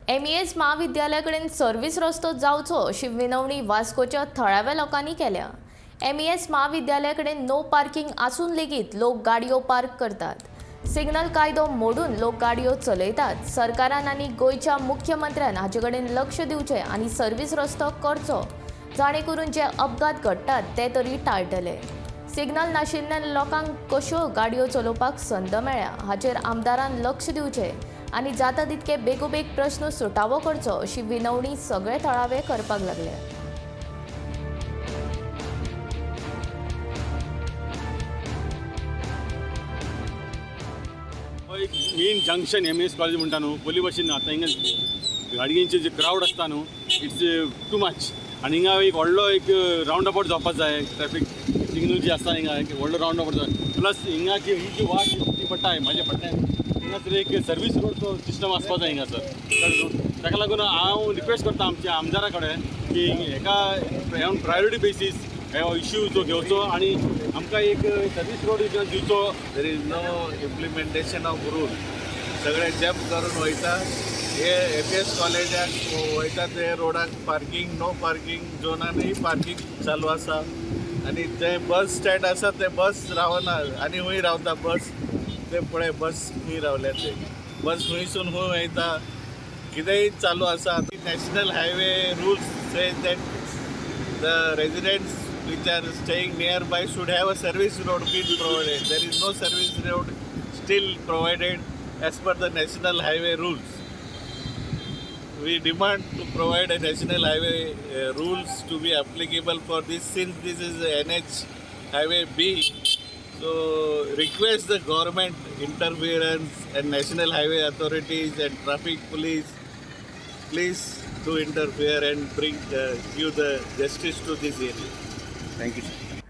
MES महाविद्यालयाकडेन service रस्तो जावचो अशी विनवणी वास्कोच्या थळाव्या लोकांनी केल्या। MES महाविद्यालयाकडेन नो पार्किंग आसून लेगीत लोक गाडयो पार्क करतात। सिग्नल कायदो मोडून लोक गाडयो चलयतात। सरकारान आनी गोयच्या मुख्यमंत्र्यान हाचेकडेन लक्ष दिवचें आनी सर्व्हिस रस्तो करचो, जाणे करून जे अपघात घडटात ते तरी टाळटले। सिग्नल नाशिल्ल्या लोकांक कश्यो गाडयो चलोवपाक संद मेळ्ळ्या हाचेर आमदारान लक्ष दिवचें आनी जाता तितके बेगोबेग प्रश्न सुटावो करचो अशी विनवणी सगळे थळावे करपाक लागले। मेन जंक्शन MES कॉलेज म्हणटा न्हू, पयलीं भशेन आतां हिंगा गाडयेंचे जे क्रावड आसता न्हू, इट्स टू मच। आनी हिंगा एक व्हडलो एक रावंड अबावट जावपाक जाय, ट्रॅफीक सिग्नल जी आसता हिंगा एक व्हडलो रावंड अबावट जाय। प्लस हिंगा जी ही जी वाट ती पडटा म्हाज्या पडल्यान हिंगासर एक सर्वीस रोडचो सिस्टम आसपा जाय हिंगासर। ताका लागून हांव रिक्वेस्ट करता आमच्या आमदारा कडेन की हेका प्रायोरिटी बेसीस हो इश्यू जो घेवचो आनी आमकां एक सर्वीस रोड दिवचो। There is no implementation of rule, सगळे जंप करून वयता। हे MES कॉलेजाक वयता ते रोडाक पार्किंग नो पार्किंग झोनानूय पार्किंग चालू आसा आनी जे बस स्टँड आसा ते बस रावना आनी हूंय रावता बस। ते पळय बस हूंय रावल्या ते बस हूंयसून हूंय वयता, कितेंय चालू आसा। National highway rules say that the residents which are staying nearby should have a service road being provided. There is no service road still provided as per the national highway rules. We demand to provide a national highway rules to be applicable for this, since this is NH highway B. So request the government interference and national highway authorities and traffic police, please to interfere and give the justice to this area. Thank you.